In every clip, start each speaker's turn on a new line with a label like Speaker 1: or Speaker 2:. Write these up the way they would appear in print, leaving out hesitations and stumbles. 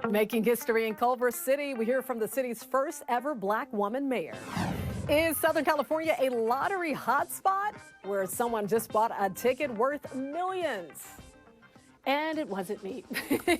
Speaker 1: Making history in Culver City, we hear from the city's first ever black woman mayor. Is Southern California a lottery hotspot where someone just bought a ticket worth millions? And it wasn't me.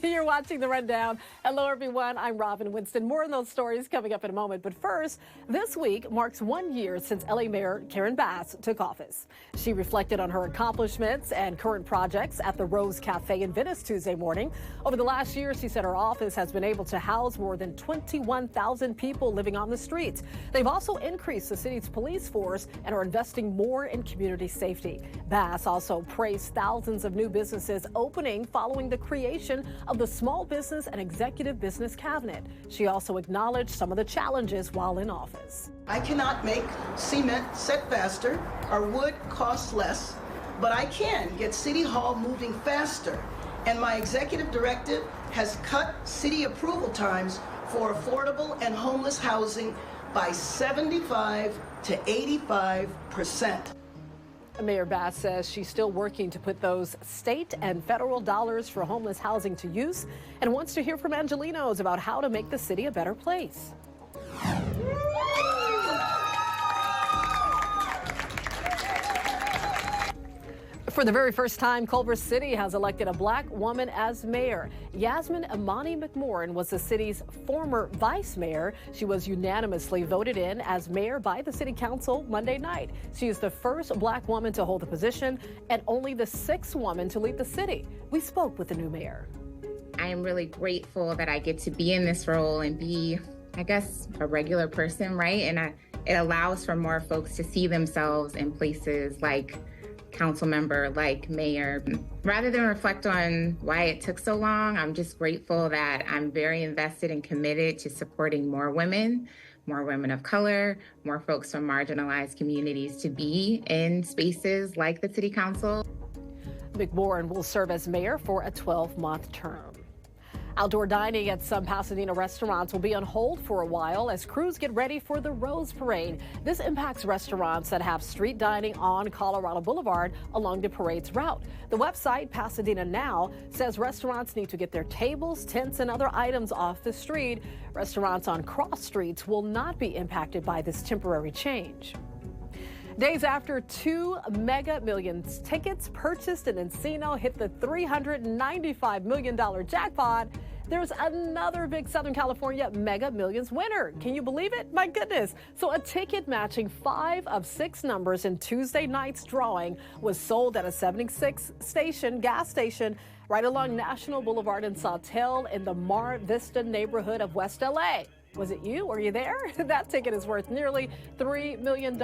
Speaker 1: You're watching The Rundown. Hello, everyone. I'm Robin Winston. More on those stories coming up in a moment. But first, this week marks 1 year since LA Mayor Karen Bass took office. She reflected on her accomplishments and current projects at the Rose Cafe in Venice Tuesday morning. Over the last year, she said her office has been able to house more than 21,000 people living on the streets. They've also increased the city's police force and are investing more in community safety. Bass also praised thousands of new businesses opening following the creation of the Small Business and Executive Business Cabinet. She also acknowledged some of the challenges while in office.
Speaker 2: I cannot make cement set faster or wood cost less, but I can get City Hall moving faster. And my executive directive has cut city approval times for affordable and homeless housing by 75 to 85%.
Speaker 1: Mayor Bass says she's still working to put those state and federal dollars for homeless housing to use and wants to hear from Angelenos about how to make the city a better place. For the very first time, Culver City has elected a black woman as mayor. Yasmin Imani McMorrin was the city's former vice mayor. She was unanimously voted in as mayor by the city council Monday night. She is the first black woman to hold the position and only the sixth woman to lead the city. We spoke with the new mayor.
Speaker 3: I am really grateful that I get to be in this role and be, I guess, a regular person, right? And it allows for more folks to see themselves in places like council member, like mayor. Rather than reflect on why it took so long, I'm just grateful that I'm very invested and committed to supporting more women of color, more folks from marginalized communities to be in spaces like the city council.
Speaker 1: McMorrin will serve as mayor for a 12-month term. Outdoor dining at some Pasadena restaurants will be on hold for a while as crews get ready for the Rose Parade. This impacts restaurants that have street dining on Colorado Boulevard along the parade's route. The website, Pasadena Now, says restaurants need to get their tables, tents, and other items off the street. Restaurants on cross streets will not be impacted by this temporary change. Days after 2 Mega Millions tickets purchased in Encino hit the $395 million jackpot, there's another big Southern California Mega Millions winner. Can you believe it? My goodness. So a ticket matching 5 of 6 numbers in Tuesday night's drawing was sold at a 76 gas station right along National Boulevard in Sawtelle in the Mar Vista neighborhood of West LA. Was it you? Were you there? That ticket is worth nearly $3 million.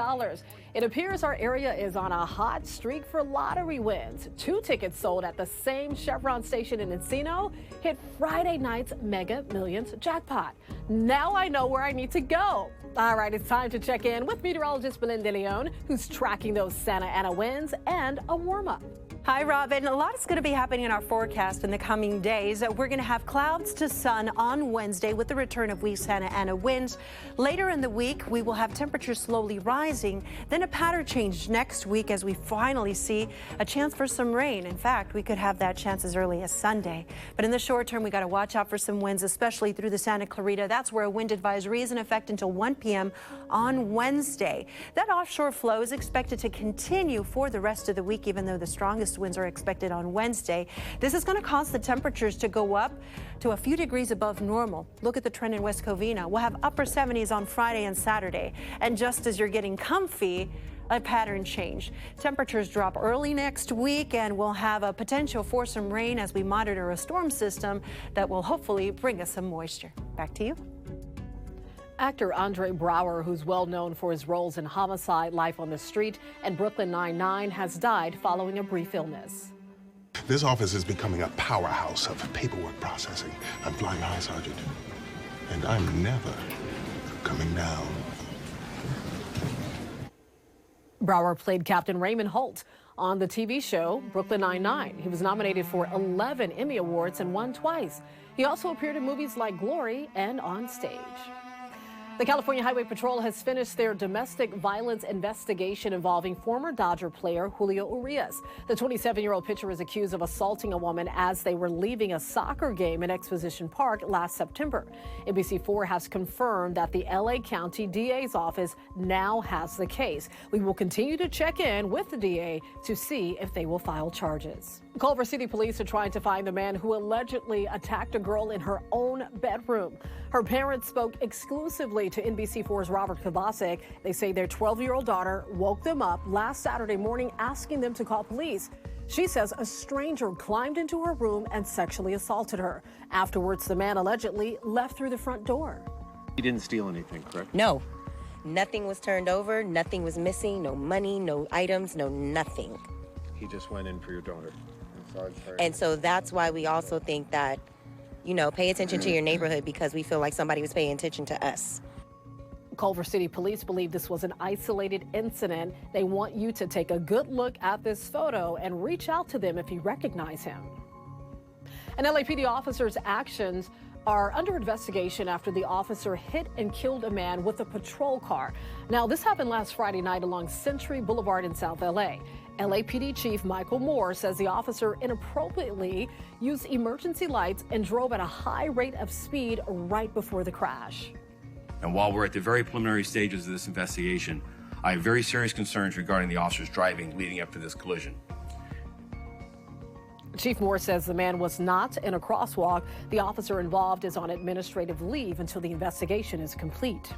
Speaker 1: It appears our area is on a hot streak for lottery wins. 2 tickets sold at the same Chevron station in Encino hit Friday night's Mega Millions jackpot. Now I know where I need to go. All right, it's time to check in with meteorologist Belinda Leon, who's tracking those Santa Ana winds and a warm-up.
Speaker 4: Hi, Robin. A lot is going to be happening in our forecast in the coming days. We're going to have clouds to sun on Wednesday with the return of weak Santa Ana winds. Later in the week, we will have temperatures slowly rising. Then a pattern change next week as we finally see a chance for some rain. In fact, we could have that chance as early as Sunday. But in the short term, we got to watch out for some winds, especially through the Santa Clarita. That's where a wind advisory is in effect until 1 p.m. on Wednesday. That offshore flow is expected to continue for the rest of the week, even though the strongest winds are expected on Wednesday. This is going to cause the temperatures to go up to a few degrees above normal. Look at the trend in West Covina. We'll have upper 70s on Friday and Saturday. And just as you're getting comfy, a pattern change. Temperatures drop early next week, and we'll have a potential for some rain as we monitor a storm system that will hopefully bring us some moisture. Back to you.
Speaker 1: Actor Andre Braugher, who's well known for his roles in Homicide, Life on the Street, and Brooklyn Nine-Nine, has died following a brief illness.
Speaker 5: This office is becoming a powerhouse of paperwork processing. I'm flying high, Sergeant, and I'm never coming down.
Speaker 1: Braugher played Captain Raymond Holt on the TV show Brooklyn Nine-Nine. He was nominated for 11 Emmy Awards and won twice. He also appeared in movies like Glory and On Stage. The California Highway Patrol has finished their domestic violence investigation involving former Dodger player Julio Urias. The 27-year-old pitcher is accused of assaulting a woman as they were leaving a soccer game in Exposition Park last September. NBC4 has confirmed that the LA County DA's office now has the case. We will continue to check in with the DA to see if they will file charges. Culver City police are trying to find the man who allegedly attacked a girl in her own bedroom. Her parents spoke exclusively to NBC4's Robert Kovacic. They say their 12-year-old daughter woke them up last Saturday morning asking them to call police. She says a stranger climbed into her room and sexually assaulted her. Afterwards, the man allegedly left through the front door.
Speaker 6: He didn't steal anything, correct?
Speaker 7: No. Nothing was turned over. Nothing was missing. No money, no items, no nothing.
Speaker 6: He just went in for your daughter.
Speaker 7: And so that's why we also think that, you know, pay attention to your neighborhood, because we feel like somebody was paying attention to us.
Speaker 1: Culver City police believe this was an isolated incident. They want you to take a good look at this photo and reach out to them if you recognize him. An LAPD officer's actions are under investigation after the officer hit and killed a man with a patrol car. Now, this happened last Friday night along Century Boulevard in South LA. LAPD Chief Michael Moore says the officer inappropriately used emergency lights and drove at a high rate of speed right before the crash.
Speaker 8: And while we're at the very preliminary stages of this investigation, I have very serious concerns regarding the officer's driving leading up to this collision.
Speaker 1: Chief Moore says the man was not in a crosswalk. The officer involved is on administrative leave until the investigation is complete.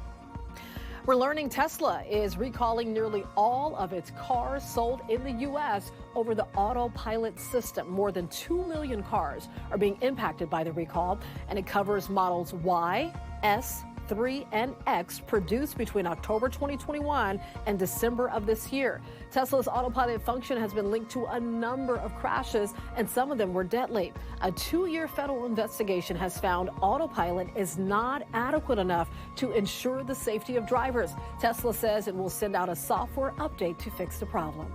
Speaker 1: We're learning Tesla is recalling nearly all of its cars sold in the U.S. over the autopilot system. More than 2 million cars are being impacted by the recall, and it covers models Y, S, 3, and X produced between October 2021 and December of this year. Tesla's autopilot function has been linked to a number of crashes, and some of them were deadly. A 2-year federal investigation has found autopilot is not adequate enough to ensure the safety of drivers. Tesla says it will send out a software update to fix the problems.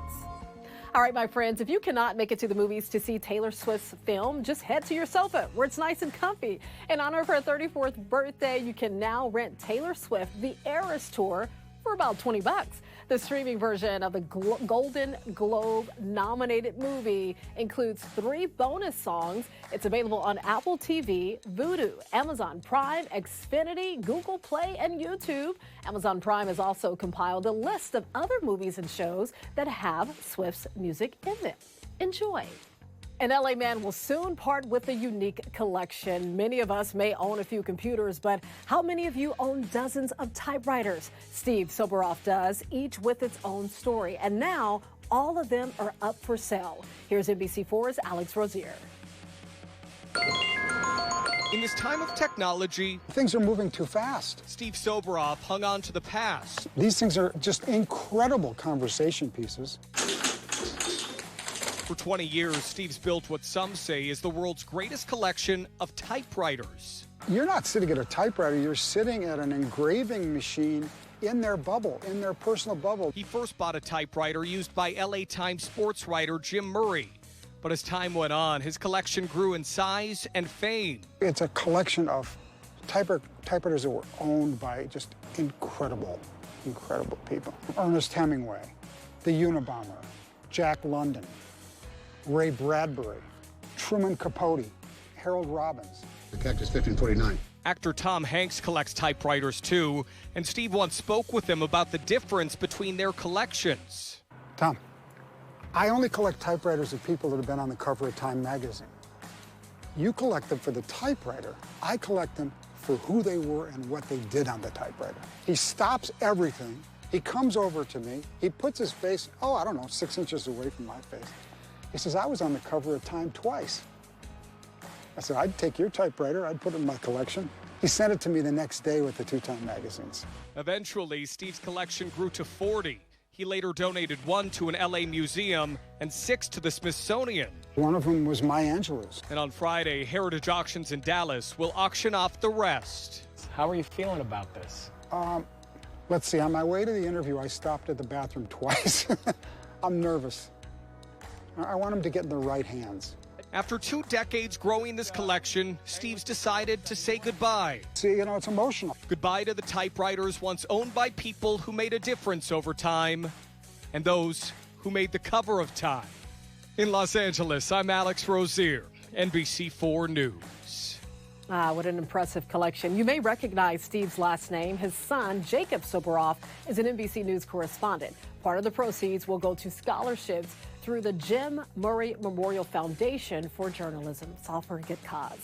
Speaker 1: All right, my friends, if you cannot make it to the movies to see Taylor Swift's film, just head to your sofa where it's nice and comfy. In honor of her 34th birthday, you can now rent Taylor Swift The Eras Tour for about $20. The streaming version of the Golden Globe nominated movie includes 3 bonus songs. It's available on Apple TV, Vudu, Amazon Prime, Xfinity, Google Play, and YouTube. Amazon Prime has also compiled a list of other movies and shows that have Swift's music in them. Enjoy. An LA man will soon part with a unique collection. Many of us may own a few computers, but how many of you own dozens of typewriters? Steve Soboroff does, each with its own story. And now all of them are up for sale. Here's NBC4's Alex Rozier.
Speaker 9: In this time of technology,
Speaker 10: things are moving too fast.
Speaker 9: Steve Soboroff hung on to the past.
Speaker 10: These things are just incredible conversation pieces.
Speaker 9: For 20 years, Steve's built what some say is the world's greatest collection of typewriters.
Speaker 10: You're not sitting at a typewriter, you're sitting at an engraving machine in their bubble, in their personal bubble.
Speaker 9: He first bought a typewriter used by LA Times sports writer Jim Murray. But as time went on, his collection grew in size and fame.
Speaker 10: It's a collection of typewriters that were owned by just incredible people. Ernest Hemingway, the Unabomber, Jack London, Ray Bradbury, Truman Capote, Harold Robbins.
Speaker 11: The Cactus 1549.
Speaker 9: Actor Tom Hanks collects typewriters too, and Steve once spoke with him about the difference between their collections.
Speaker 10: Tom, I only collect typewriters of people that have been on the cover of Time magazine. You collect them for the typewriter. I collect them for who they were and what they did on the typewriter. He stops everything. He comes over to me. He puts his face, 6 inches away from my face. He says, I was on the cover of Time twice. I said, I'd take your typewriter, I'd put it in my collection. He sent it to me the next day with the 2 Time magazines.
Speaker 9: Eventually, Steve's collection grew to 40. He later donated 1 to an LA museum and 6 to the Smithsonian.
Speaker 10: One of them was Maya Angelou's.
Speaker 9: And on Friday, Heritage Auctions in Dallas will auction off the rest.
Speaker 6: How are you feeling about this?
Speaker 10: Let's see, on my way to the interview, I stopped at the bathroom twice. I'm nervous. I want him to get in the right hands.
Speaker 9: After 2 decades growing this collection, Steve's decided to say goodbye.
Speaker 10: See, it's emotional.
Speaker 9: Goodbye to the typewriters once owned by people who made a difference over time and those who made the cover of Time. In Los Angeles, I'm Alex Rozier, NBC4 News.
Speaker 1: What an impressive collection. You may recognize Steve's last name. His son, Jacob Soboroff, is an NBC News correspondent. Part of the proceeds will go to scholarships through the Jim Murray Memorial Foundation for Journalism. It's all for a good cause.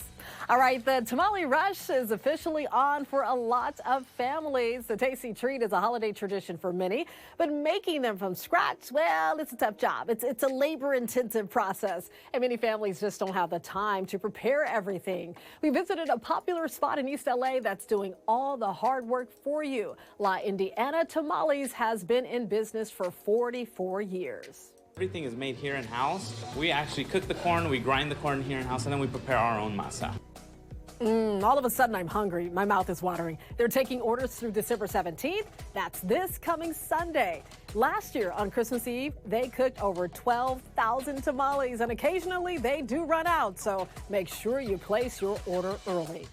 Speaker 1: All right, the tamale rush is officially on for a lot of families. The tasty treat is a holiday tradition for many, but making them from scratch, well, it's a tough job. It's a labor-intensive process, and many families just don't have the time to prepare everything. We visited a popular spot in East LA that's doing all the hard work for you. Indiana Tamales has been in business for 44 years.
Speaker 11: Everything is made here in-house. We actually cook the corn, we grind the corn here in-house, and then we prepare our own masa.
Speaker 1: All of a sudden, I'm hungry. My mouth is watering. They're taking orders through December 17th. That's this coming Sunday. Last year on Christmas Eve, they cooked over 12,000 tamales, and occasionally they do run out, so make sure you place your order early.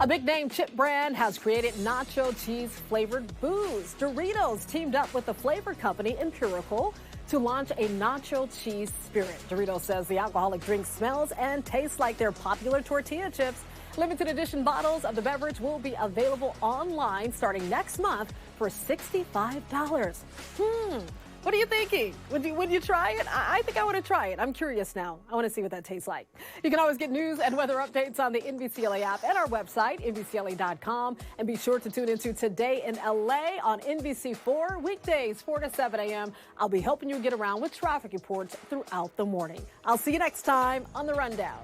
Speaker 1: A big-name chip brand has created nacho cheese-flavored booze. Doritos teamed up with the flavor company Empirical to launch a nacho cheese spirit. Doritos says the alcoholic drink smells and tastes like their popular tortilla chips. Limited edition bottles of the beverage will be available online starting next month for $65. What are you thinking? Would you try it? I think I want to try it. I'm curious now. I want to see what that tastes like. You can always get news and weather updates on the NBCLA app and our website, NBCLA.com. And be sure to tune into Today in LA on NBC4, weekdays 4 to 7 a.m. I'll be helping you get around with traffic reports throughout the morning. I'll see you next time on The Rundown.